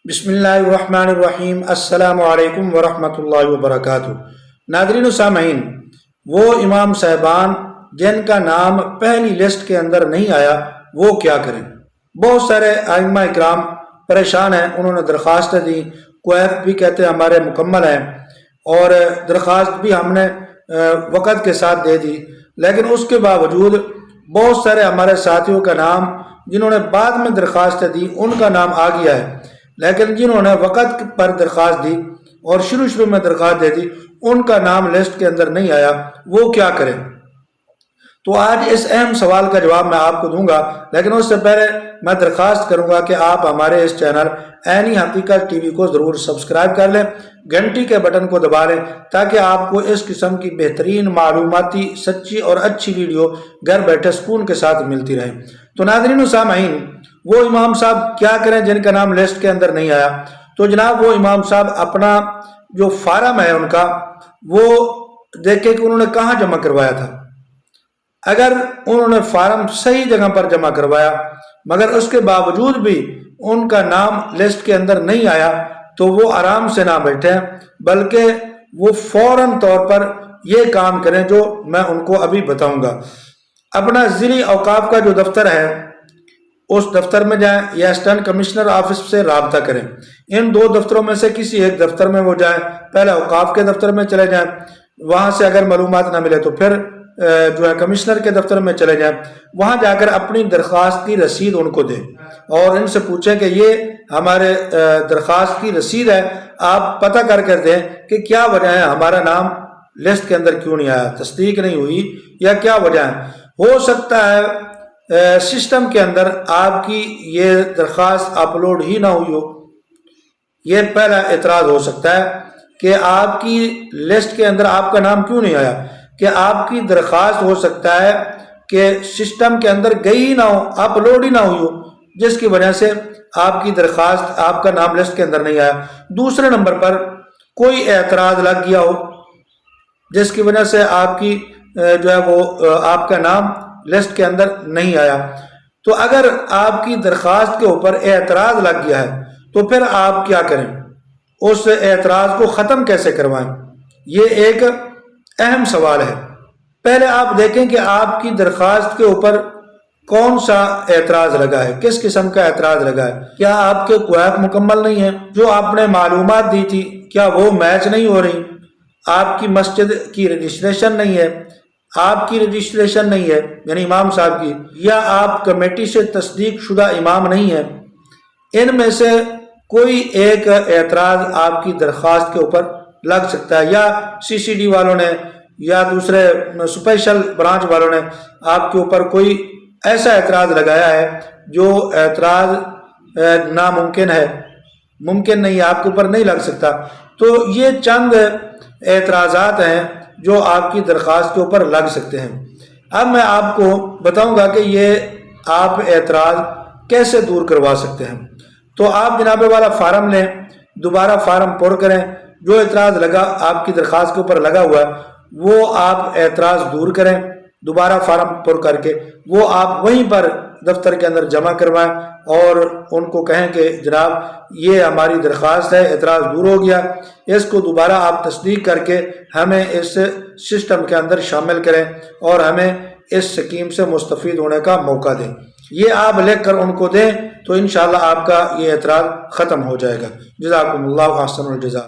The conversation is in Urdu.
بسم اللہ الرحمن الرحیم۔ السلام علیکم ورحمۃ اللہ وبرکاتہ۔ ناظرین و سامعین، وہ امام صاحبان جن کا نام پہلی لسٹ کے اندر نہیں آیا وہ کیا کریں؟ بہت سارے ائمہ اکرام پریشان ہیں، انہوں نے درخواستیں دی، کویف بھی کہتے ہیں ہمارے مکمل ہیں اور درخواست بھی ہم نے وقت کے ساتھ دے دی، لیکن اس کے باوجود بہت سارے ہمارے ساتھیوں کا نام جنہوں نے بعد میں درخواستیں دی ان کا نام آ گیا ہے، لیکن جنہوں نے وقت پر درخواست دی اور شروع میں درخواست دے دی ان کا نام لسٹ کے اندر نہیں آیا، وہ کیا کریں؟ تو آج اس اہم سوال کا جواب میں آپ کو دوں گا، لیکن اس سے پہلے میں درخواست کروں گا کہ آپ ہمارے اس چینل عینی حقیقت ٹی وی کو ضرور سبسکرائب کر لیں، گھنٹی کے بٹن کو دبا لیں تاکہ آپ کو اس قسم کی بہترین معلوماتی سچی اور اچھی ویڈیو گھر بیٹھے سکون کے ساتھ ملتی رہے۔ تو ناظرین و سامعین، وہ امام صاحب کیا کریں جن کا نام لسٹ کے اندر نہیں آیا؟ تو جناب وہ امام صاحب اپنا جو فارم ہے ان کا وہ دیکھیں کہ انہوں نے کہاں جمع کروایا تھا۔ اگر انہوں نے فارم صحیح جگہ پر جمع کروایا مگر اس کے باوجود بھی ان کا نام لسٹ کے اندر نہیں آیا تو وہ آرام سے نہ بیٹھیں، بلکہ وہ فوراً طور پر یہ کام کریں جو میں ان کو ابھی بتاؤں گا۔ اپنا ضلعی اوقاف کا جو دفتر ہے اس دفتر میں جائیں یا اسسٹنٹ کمشنر آفس سے رابطہ کریں، ان دو دفتروں میں سے کسی ایک دفتر میں وہ جائیں، پہلے اوقاف کے دفتر میں چلے جائیں، وہاں سے اگر معلومات نہ ملے تو پھر جو ہے کمشنر کے دفتر میں چلے جائیں، وہاں جا کر اپنی درخواست کی رسید ان کو دیں اور ان سے پوچھیں کہ یہ ہمارے درخواست کی رسید ہے، آپ پتہ کر دیں کہ کیا وجہ ہے ہمارا نام لسٹ کے اندر کیوں نہیں آیا، تصدیق نہیں ہوئی یا کیا وجہ ہے۔ ہو سکتا ہے سسٹم کے اندر آپ کی یہ درخواست اپلوڈ ہی نہ ہوئی ہو، یہ پہلا اعتراض ہو سکتا ہے کہ آپ کی لسٹ کے اندر آپ کا نام کیوں نہیں آیا، کہ آپ کی درخواست ہو سکتا ہے کہ سسٹم کے اندر گئی ہی نہ ہو، اپلوڈ ہی نہ ہوئی ہو، جس کی وجہ سے آپ کی درخواست آپ کا نام لسٹ کے اندر نہیں آیا۔ دوسرے نمبر پر کوئی اعتراض لگ گیا ہو جس کی وجہ سے آپ کی جو ہے وہ آپ کا نام لسٹ کے اندر نہیں آیا۔ تو اگر آپ کی درخواست کے اوپر اعتراض لگ گیا ہے تو پھر آپ کیا کریں، اس اعتراض کو ختم کیسے کروائیں؟ یہ ایک اہم سوال ہے۔ پہلے آپ دیکھیں کہ آپ کی درخواست کے اوپر کون سا اعتراض لگا ہے، کس قسم کا اعتراض لگا ہے۔ کیا آپ کے کویف مکمل نہیں ہے؟ جو آپ نے معلومات دی تھی کیا وہ میچ نہیں ہو رہی؟ آپ کی مسجد کی رجسٹریشن نہیں ہے، آپ کی رجسٹریشن نہیں ہے یعنی امام صاحب کی، یا آپ کمیٹی سے تصدیق شدہ امام نہیں ہے۔ ان میں سے کوئی ایک اعتراض آپ کی درخواست کے اوپر لگ سکتا ہے، یا سی سی ڈی والوں نے یا دوسرے اسپیشل برانچ والوں نے آپ کے اوپر کوئی ایسا اعتراض لگایا ہے جو اعتراض ناممکن ہے، ممکن نہیں، آپ کے اوپر نہیں لگ سکتا۔ تو یہ چند اعتراضات ہیں جو آپ کی درخواست کے اوپر لگ سکتے ہیں۔ اب میں آپ کو بتاؤں گا کہ یہ آپ اعتراض کیسے دور کروا سکتے ہیں۔ تو آپ جناب والا فارم لیں، دوبارہ فارم پر کریں، جو اعتراض لگا آپ کی درخواست کے اوپر لگا ہوا ہے وہ آپ اعتراض دور کریں، دوبارہ فارم پر کر کے وہ آپ وہیں پر دفتر کے اندر جمع کروائیں اور ان کو کہیں کہ جناب یہ ہماری درخواست ہے، اعتراض دور ہو گیا، اس کو دوبارہ آپ تصدیق کر کے ہمیں اس سسٹم کے اندر شامل کریں اور ہمیں اس سکیم سے مستفید ہونے کا موقع دیں۔ یہ آپ لکھ کر ان کو دیں تو انشاءاللہ آپ کا یہ اعتراض ختم ہو جائے گا۔ جزاکم اللہ احسن الجزا۔